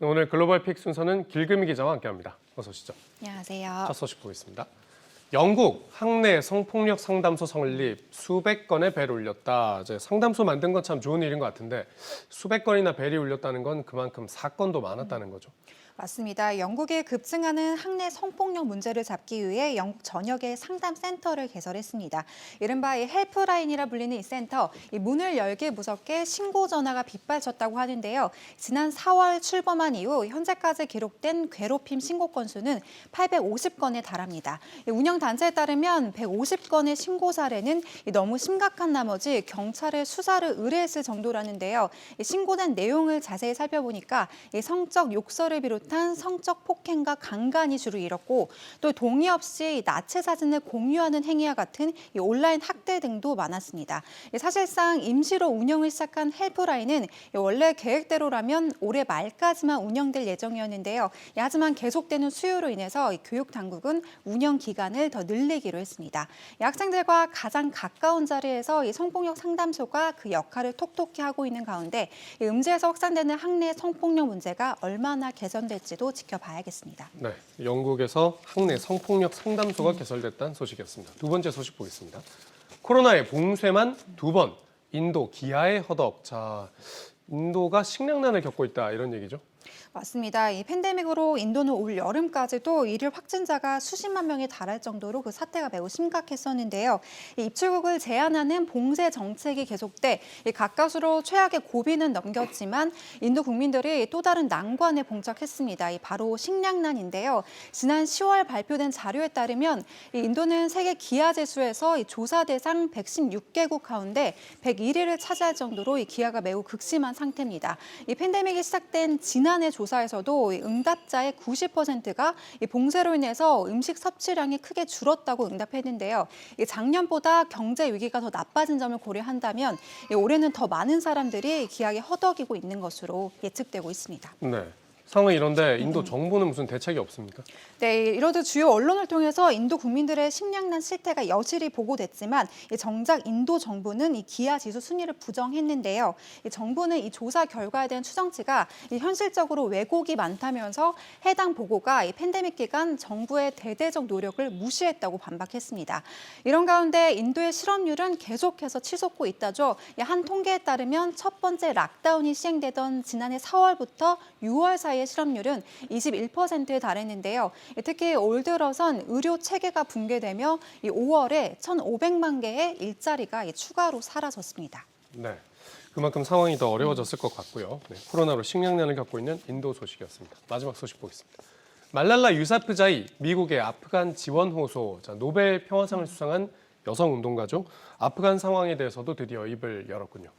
오늘 글로벌 픽 순서는 길금희 기자와 함께합니다. 어서 오시죠. 안녕하세요. 첫 소식 보겠습니다. 영국 학내 성폭력 상담소 성립 수백 건의 벨을 울렸다. 이제 상담소 만든 건 참 좋은 일인 것 같은데 수백 건이나 벨이 울렸다는 건 그만큼 사건도 많았다는 거죠. 맞습니다. 영국이 급증하는 학내 성폭력 문제를 잡기 위해 영국 전역의 상담 센터를 개설했습니다. 이른바 이 헬프라인이라 불리는 이 센터, 이 문을 열기 무섭게 신고 전화가 빗발쳤다고 하는데요. 지난 4월 출범한 이후 현재까지 기록된 괴롭힘 신고 건수는 850건에 달합니다. 운영 단체에 따르면 150건의 신고 사례는 너무 심각한 나머지 경찰에 수사를 의뢰했을 정도라는데요. 신고된 내용을 자세히 살펴보니까 성적 욕설을 비롯 한 성적 폭행과 강간이 주로 이뤘고 또 동의 없이 나체 사진을 공유하는 행위와 같은 온라인 학대 등도 많았습니다. 사실상 임시로 운영을 시작한 헬프라인은 원래 계획대로라면 올해 말까지만 운영될 예정이었는데요. 하지만 계속되는 수요로 인해서 교육 당국은 운영 기간을 더 늘리기로 했습니다. 학생들과 가장 가까운 자리에서 성폭력 상담소가 그 역할을 톡톡히 하고 있는 가운데 음지에서 확산되는 학내 성폭력 문제가 얼마나 개선될지도 지켜봐야겠습니다. 네, 영국에서 학내 성폭력 상담소가 개설됐다는 소식이었습니다. 두 번째 소식 보겠습니다. 코로나의 봉쇄만 2번, 인도 기아의 허덕. 자, 인도가 식량난을 겪고 있다 이런 얘기죠. 맞습니다. 이 팬데믹으로 인도는 올 여름까지도 일일 확진자가 수십만 명에 달할 정도로 그 사태가 매우 심각했었는데요. 이 입출국을 제한하는 봉쇄 정책이 계속돼 가까스로 최악의 고비는 넘겼지만 인도 국민들이 또 다른 난관에 봉착했습니다. 바로 식량난인데요. 지난 10월 발표된 자료에 따르면 인도는 세계 기아 지수에서 조사 대상 116개국 가운데 101위를 차지할 정도로 기아가 매우 극심한 상태입니다. 이 팬데믹이 시작된 지난해 조사에서도 응답자의 90%가 봉쇄로 인해서 음식 섭취량이 크게 줄었다고 응답했는데요. 작년보다 경제 위기가 더 나빠진 점을 고려한다면 올해는 더 많은 사람들이 기약에 허덕이고 있는 것으로 예측되고 있습니다. 네. 상황이 이런데 인도 정부는 무슨 대책이 없습니까? 네, 이러듯 주요 언론을 통해서 인도 국민들의 식량난 실태가 여실히 보고됐지만 정작 인도 정부는 이 기아 지수 순위를 부정했는데요. 정부는 이 조사 결과에 대한 추정치가 현실적으로 왜곡이 많다면서 해당 보고가 팬데믹 기간 정부의 대대적 노력을 무시했다고 반박했습니다. 이런 가운데 인도의 실업률은 계속해서 치솟고 있다죠. 한 통계에 따르면 첫 번째 락다운이 시행되던 지난해 4월부터 6월 사이의 실업률은 21%에 달했는데요. 특히 올 들어선 의료 체계가 붕괴되며 5월에 1,500만 개의 일자리가 추가로 사라졌습니다. 네, 그만큼 상황이 더 어려워졌을 것 같고요. 네, 코로나로 식량난을 겪고 있는 인도 소식이었습니다. 마지막 소식 보겠습니다. 말랄라 유사프자이, 미국의 아프간 지원 호소, 노벨 평화상을 수상한 여성 운동가죠. 아프간 상황에 대해서도 드디어 입을 열었군요.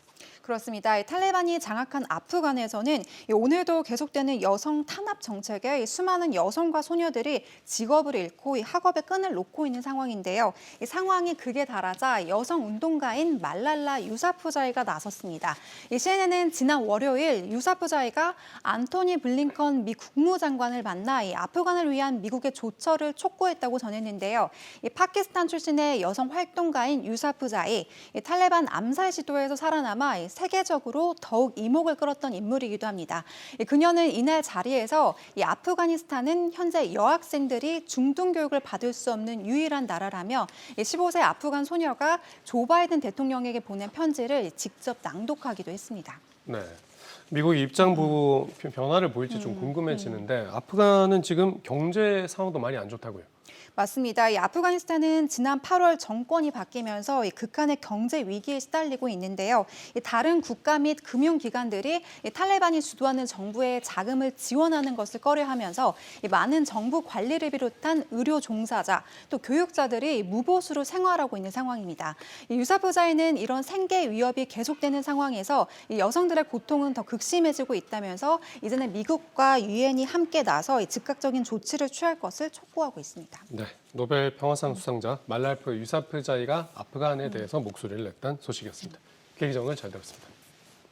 그렇습니다. 탈레반이 장악한 아프간에서는 오늘도 계속되는 여성 탄압 정책에 수많은 여성과 소녀들이 직업을 잃고 학업의 끈을 놓고 있는 상황인데요. 이 상황이 극에 달하자 여성 운동가인 말랄라 유사프자이가 나섰습니다. CNN은 지난 월요일 유사프자이가 안토니 블링컨 미 국무장관을 만나 아프간을 위한 미국의 조처를 촉구했다고 전했는데요. 파키스탄 출신의 여성 활동가인 유사프자이, 탈레반 암살 시도에서 살아남아 세계적으로 더욱 이목을 끌었던 인물이기도 합니다. 그녀는 이날 자리에서 아프가니스탄은 현재 여학생들이 중등 교육을 받을 수 없는 유일한 나라라며 15세 아프간 소녀가 조 바이든 대통령에게 보낸 편지를 직접 낭독하기도 했습니다. 네, 미국의 입장 변화를 보일지 좀 궁금해지는데 아프간은 지금 경제 상황도 많이 안 좋다고요. 맞습니다. 아프가니스탄은 지난 8월 정권이 바뀌면서 극한의 경제 위기에 시달리고 있는데요. 다른 국가 및 금융기관들이 탈레반이 주도하는 정부의 자금을 지원하는 것을 꺼려하면서 많은 정부 관리를 비롯한 의료 종사자, 또 교육자들이 무보수로 생활하고 있는 상황입니다. 유사프자이는 이런 생계 위협이 계속되는 상황에서 여성들의 고통은 더 극심해지고 있다면서 이제는 미국과 유엔이 함께 나서 즉각적인 조치를 취할 것을 촉구하고 있습니다. 네, 노벨 평화상 수상자 말랄프 유사프자이가 아프간에 대해서 목소리를 냈던 소식이었습니다. 기정을 잘 들었습니다.